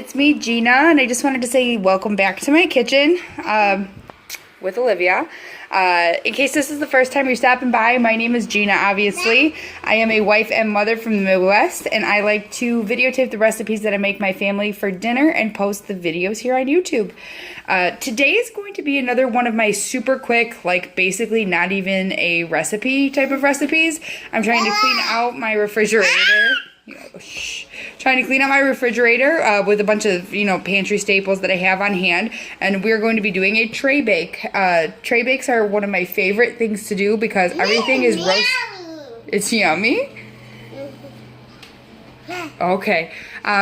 it's me, Gina, and I just wanted to say welcome back to my kitchen with Olivia. In case this is the first time you're stopping by, my name is Gina, obviously. I am a wife and mother from the Midwest, and I like to videotape the recipes that I make my family for dinner and post the videos here on YouTube. Today is going to be another one of my super quick, like basically not even a recipe type of recipes. I'm trying to clean out my refrigerator. Trying to clean out my refrigerator with a bunch of, pantry staples that I have on hand, and we're going to be doing a tray bake. Tray bakes are one of my favorite things to do because everything is roasted. It's yummy? Okay,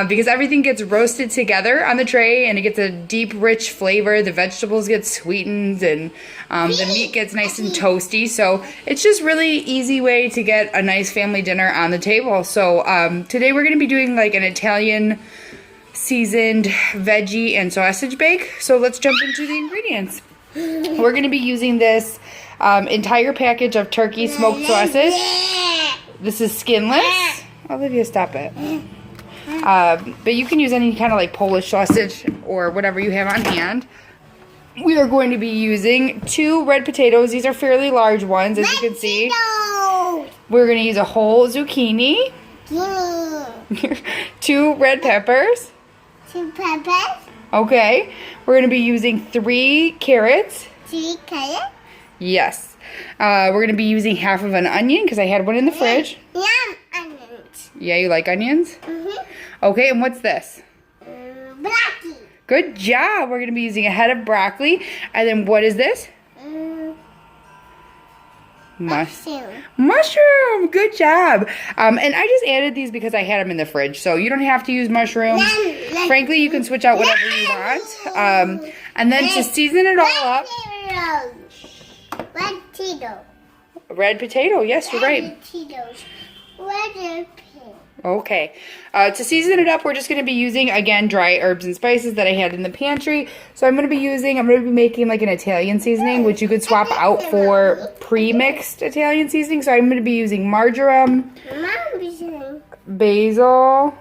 because everything gets roasted together on the tray and it gets a deep, rich flavor. The vegetables get sweetened and the meat gets nice and toasty. So it's just really easy way to get a nice family dinner on the table. So today we're going to be doing like an Italian seasoned veggie and sausage bake. So let's jump into the ingredients. We're going to be using this entire package of turkey smoked sausage. This is skinless. Olivia, stop it. But you can use any kind of like Polish sausage or whatever you have on hand. We are going to be using 2 red potatoes. These are fairly large ones, as you can see. We're going to use a whole zucchini. 2 red peppers. 2 peppers. Okay. We're going to be using 3 carrots. 3 carrots. Yes. We're going to be using half of an onion because I had one in the fridge. Yum, onions. Yeah, you like onions? Mm-hmm. Okay, and what's this? Broccoli. Good job. We're going to be using a head of broccoli. And then what is this? Mushroom. Mushroom. Good job. And I just added these because I had them in the fridge. So you don't have to use mushrooms. Frankly, you can switch out whatever you want. And then to season it all up. Red potato. Red potato. Yes, you're right. Red potatoes. Red potato. Okay. To season it up, we're just going to be using, again, dry herbs and spices that I had in the pantry. So I'm going to be making like an Italian seasoning, which you could swap out for pre-mixed Italian seasoning. So I'm going to be using marjoram, basil,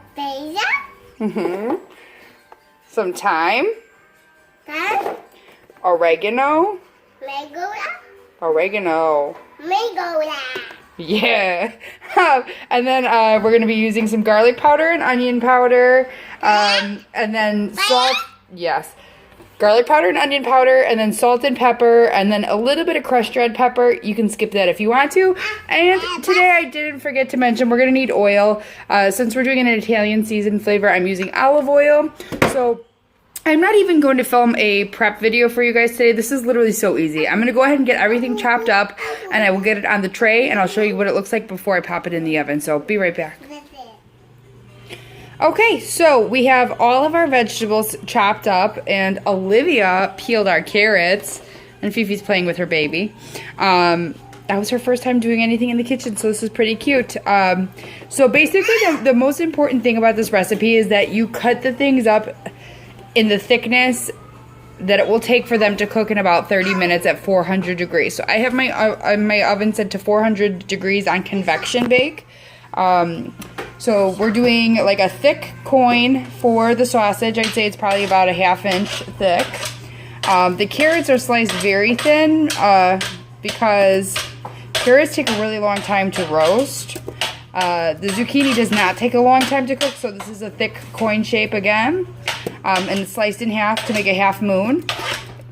some thyme, oregano. Yeah. And then we're going to be using some garlic powder and onion powder. And then salt. Yes. Garlic powder and onion powder. And then salt and pepper. And then a little bit of crushed red pepper. You can skip that if you want to. And today I didn't forget to mention we're going to need oil. Since we're doing an Italian seasoned flavor, I'm using olive oil. So I'm not even going to film a prep video for you guys today. This is literally so easy. I'm going to go ahead and get everything chopped up, and I will get it on the tray, and I'll show you what it looks like before I pop it in the oven. So be right back. Okay, so we have all of our vegetables chopped up, and Olivia peeled our carrots, and Fifi's playing with her baby. That was her first time doing anything in the kitchen, so this is pretty cute. So basically, the most important thing about this recipe is that you cut the things up in the thickness that it will take for them to cook in about 30 minutes at 400 degrees. So I have my oven set to 400 degrees on convection bake. So we're doing like a thick coin for the sausage. I'd say it's probably about a ½ inch thick. The carrots are sliced very thin because carrots take a really long time to roast. The zucchini does not take a long time to cook, so this is a thick coin shape again. And it's sliced in half to make a half moon.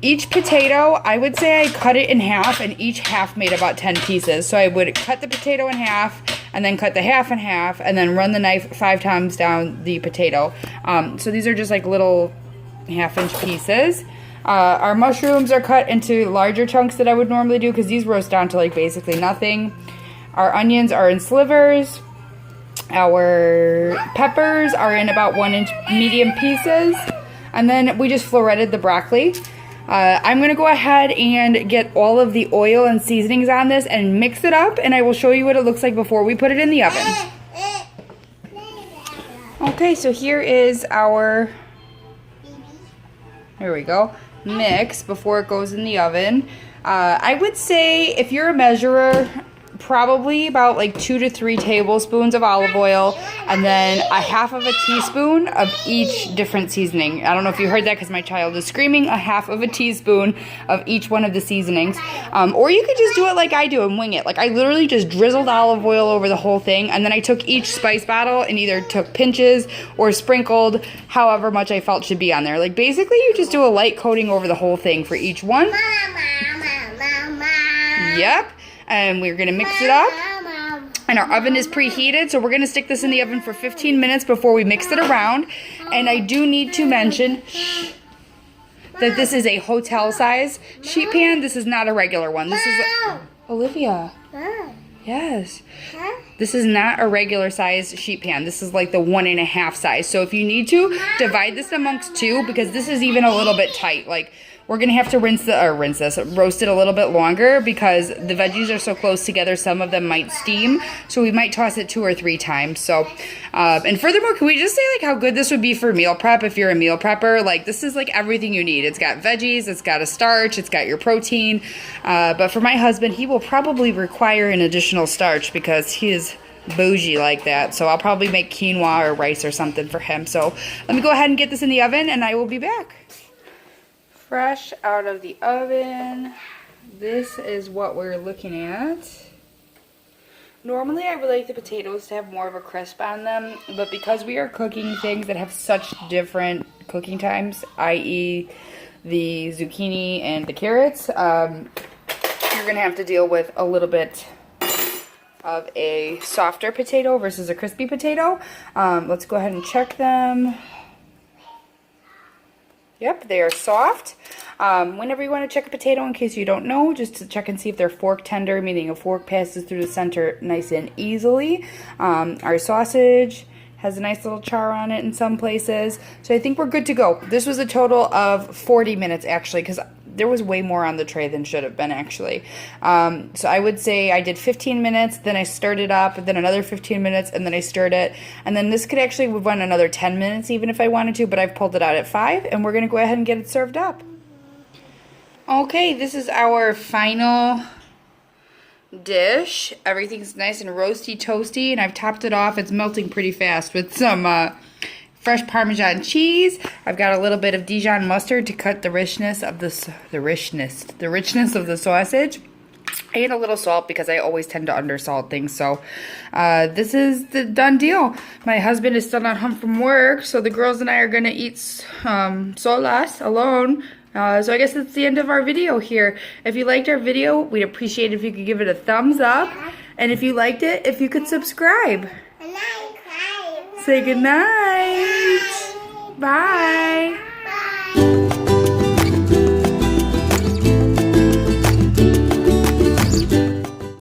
Each potato, I would say I cut it in half, and each half made about 10 pieces. So I would cut the potato in half, and then cut the half in half, and then run the knife 5 times down the potato. So these are just like little ½ inch pieces. Our mushrooms are cut into larger chunks that I would normally do because these roast down to like basically nothing. Our onions are in slivers. Our peppers are in about 1 inch medium pieces. And then we just floretted the broccoli. I'm going to go ahead and get all of the oil and seasonings on this and mix it up. And I will show you what it looks like before we put it in the oven. Okay, so here is our, here we go, mix before it goes in the oven. I would say if you're a measurer, probably about like 2 to 3 tablespoons of olive oil, and then a half of a teaspoon of each different seasoning. I don't know if you heard that because my child is screaming. A half of a teaspoon of each one of the seasonings. Or you could just do it like I do and wing it. Like I literally just drizzled olive oil over the whole thing, and then I took each spice bottle and either took pinches or sprinkled however much I felt should be on there. Like basically you just do a light coating over the whole thing for each one. Yep. And we're going to mix it up. And our oven is preheated, so we're going to stick this in the oven for 15 minutes before we mix it around. And I do need to mention that this is a hotel size sheet pan. This is not a regular one. This is Olivia. Yes. This is not a regular size sheet pan. This is like the 1.5 size. So if you need to, divide this amongst 2 because this is even a little bit tight. Like we're gonna have to roast it a little bit longer because the veggies are so close together. Some of them might steam, so we might toss it 2 or 3 times. So, and furthermore, can we just say like how good this would be for meal prep if you're a meal prepper? Like this is like everything you need. It's got veggies, it's got a starch, it's got your protein. But for my husband, he will probably require an additional starch because he is bougie like that. So I'll probably make quinoa or rice or something for him. So let me go ahead and get this in the oven, and I will be back. Fresh out of the oven. This is what we're looking at. Normally I would like the potatoes to have more of a crisp on them, but because we are cooking things that have such different cooking times, i.e. the zucchini and the carrots, you're going to have to deal with a little bit of a softer potato versus a crispy potato. Let's go ahead and check them. Yep, they are soft. Whenever you want to check a potato, in case you don't know, just to check and see if they're fork tender, meaning a fork passes through the center nice and easily. Our sausage has a nice little char on it in some places. So I think we're good to go. This was a total of 40 minutes actually, because there was way more on the tray than should have been actually. So I would say I did 15 minutes, then I stirred it up, then another 15 minutes, and then I stirred it. And then this could actually run another 10 minutes even if I wanted to, but I've pulled it out at 5, and we're gonna go ahead and get it served up. Okay, this is our final dish. Everything's nice and roasty toasty, and I've topped it off. It's melting pretty fast with some fresh Parmesan cheese. I've got a little bit of Dijon mustard to cut the richness of the richness of the sausage. And a little salt because I always tend to undersalt things. So this is the done deal. My husband is still not home from work, so the girls and I are gonna eat solas alone. So I guess that's the end of our video here. If you liked our video, we'd appreciate it if you could give it a thumbs up. And if you liked it, if you could subscribe. Say goodnight. Bye.